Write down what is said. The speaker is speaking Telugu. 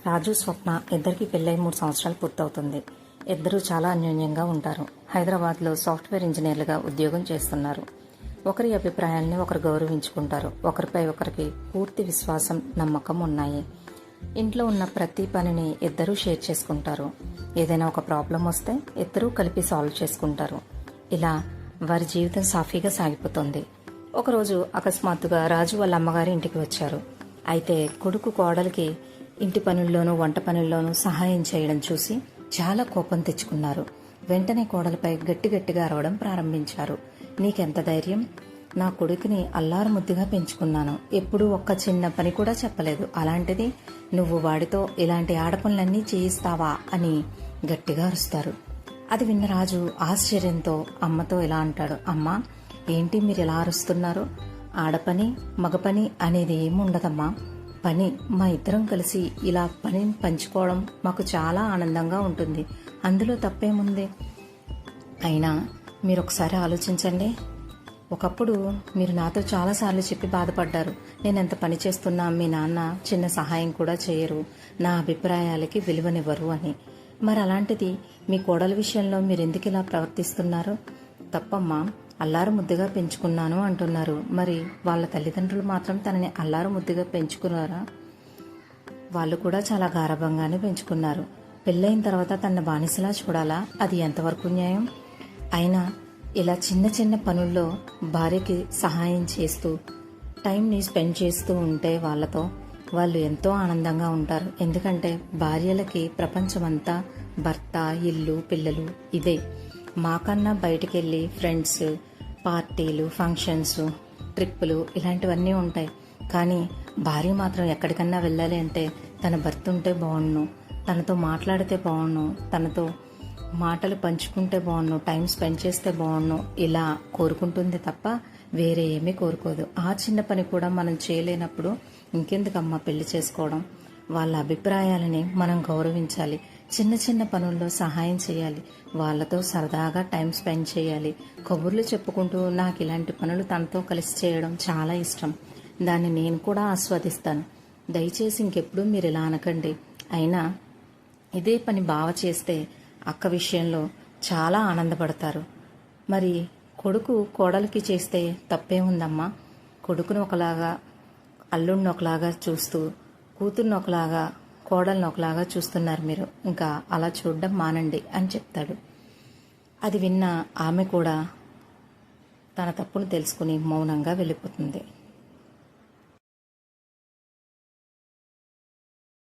రాజు, స్వప్న ఇద్దరికి పెళ్ళై 3 సంవత్సరాలు పూర్తవుతుంది. ఇద్దరూ చాలా అన్యోన్యంగా ఉంటారు. హైదరాబాద్లో సాఫ్ట్వేర్ ఇంజనీర్లుగా ఉద్యోగం చేస్తున్నారు. ఒకరి అభిప్రాయాల్ని ఒకరు గౌరవించుకుంటారు. ఒకరిపై ఒకరికి పూర్తి విశ్వాసం, నమ్మకం ఉన్నాయి. ఇంట్లో ఉన్న ప్రతి పనిని ఇద్దరూ షేర్ చేసుకుంటారు. ఏదైనా ఒక ప్రాబ్లం వస్తే ఇద్దరూ కలిపి సాల్వ్ చేసుకుంటారు. ఇలా వారి జీవితం సాఫీగా సాగిపోతుంది. ఒకరోజు అకస్మాత్తుగా రాజు వాళ్ళ అమ్మగారి ఇంటికి వచ్చారు. అయితే కొడుకు కోడలికి ఇంటి పనుల్లోనూ వంట పనుల్లోనూ సహాయం చేయడం చూసి చాలా కోపం తెచ్చుకున్నారు. వెంటనే కోడలిపై గట్టిగట్టిగా అరవడం ప్రారంభించారు. నీకెంత ధైర్యం? నా కొడుకుని అల్లారు ముద్దుగా పెంచుకున్నాను. ఎప్పుడూ ఒక్క చిన్న పని కూడా చెప్పలేదు. అలాంటిది నువ్వు వాడితో ఇలాంటి ఆడపనులన్నీ చేయిస్తావా అని గట్టిగా అరుస్తారు. అది విన్న రాజు ఆశ్చర్యంతో అమ్మతో ఇలా అంటాడు. అమ్మా, ఏంటి మీరు ఇలా అరుస్తున్నారు? ఆడపని మగపని అనేది ఏముండదమ్మా. పని మా ఇద్దరం కలిసి ఇలా పనిని పంచుకోవడం మాకు చాలా ఆనందంగా ఉంటుంది. అందులో తప్పేముంది? అయినా మీరు ఒకసారి ఆలోచించండి. ఒకప్పుడు మీరు నాతో చాలాసార్లు చెప్పి బాధపడ్డారు. నేను ఎంత పని చేస్తున్నా మీ నాన్న చిన్న సహాయం కూడా చేయరు, నా అభిప్రాయాలకి విలువనివ్వరు అని. మరి అలాంటిది మీ కోడల విషయంలో మీరు ఎందుకు ఇలా ప్రవర్తిస్తున్నారు? తప్పమ్మా, అల్లారు ముద్దుగా పెంచుకున్నాను అంటున్నారు. మరి వాళ్ళ తల్లిదండ్రులు మాత్రం తనని అల్లారు ముద్దుగా పెంచుకున్నారా? వాళ్ళు కూడా చాలా గారాబంగానే పెంచుకున్నారు. పెళ్ళైన తర్వాత తన బానిసలా చూడాలా? అది ఎంతవరకు న్యాయం? అయినా ఇలా చిన్న చిన్న పనుల్లో భార్యకి సహాయం చేస్తూ టైంని స్పెండ్ చేస్తూ ఉంటే వాళ్ళతో వాళ్ళు ఎంతో ఆనందంగా ఉంటారు. ఎందుకంటే భార్యలకి ప్రపంచమంతా భర్త, ఇల్లు, పిల్లలు ఇదే. మాకన్నా బయటికి వెళ్ళి ఫ్రెండ్స్, పార్టీలు, ఫంక్షన్స్, ట్రిప్పులు ఇలాంటివన్నీ ఉంటాయి. కానీ భార్య మాత్రం ఎక్కడికన్నా వెళ్ళాలి అంటే తన భర్త ఉంటే బాగుండు, తనతో మాట్లాడితే బాగుండు, తనతో మాటలు పంచుకుంటే బాగుండు, టైం స్పెండ్ చేస్తే బాగుండు ఇలా కోరుకుంటుంది తప్ప వేరే ఏమీ కోరుకోదు. ఆ చిన్న పని కూడా మనం చేయలేనప్పుడు ఇంకెందుకమ్మా పెళ్లి చేసుకోవడం? వాళ్ళ అభిప్రాయాలని మనం గౌరవించాలి. చిన్న చిన్న పనుల్లో సహాయం చేయాలి. వాళ్ళతో సరదాగా టైం స్పెండ్ చేయాలి. కబుర్లు చెప్పుకుంటూ నాకు ఇలాంటి పనులు తనతో కలిసి చేయడం చాలా ఇష్టం. దాన్ని నేను కూడా ఆస్వాదిస్తాను. దయచేసి ఇంకెప్పుడు మీరు ఇలా అనకండి. అయినా ఇదే పని బావ చేస్తే అక్క విషయంలో చాలా ఆనందపడతారు. మరి కొడుకు కోడలికి చేస్తే తప్పేముందమ్మా? కొడుకును ఒకలాగా, అల్లుడిని ఒకలాగా చూస్తూ కూతుర్ని ఒకలాగా, కోడల్ని ఒకలాగా చూస్తున్నారు మీరు. ఇంకా అలా చూడడం మానండి అని చెప్తాడు. అది విన్న ఆమె కూడా తన తప్పును తెలుసుకుని మౌనంగా వెళ్ళిపోతుంది.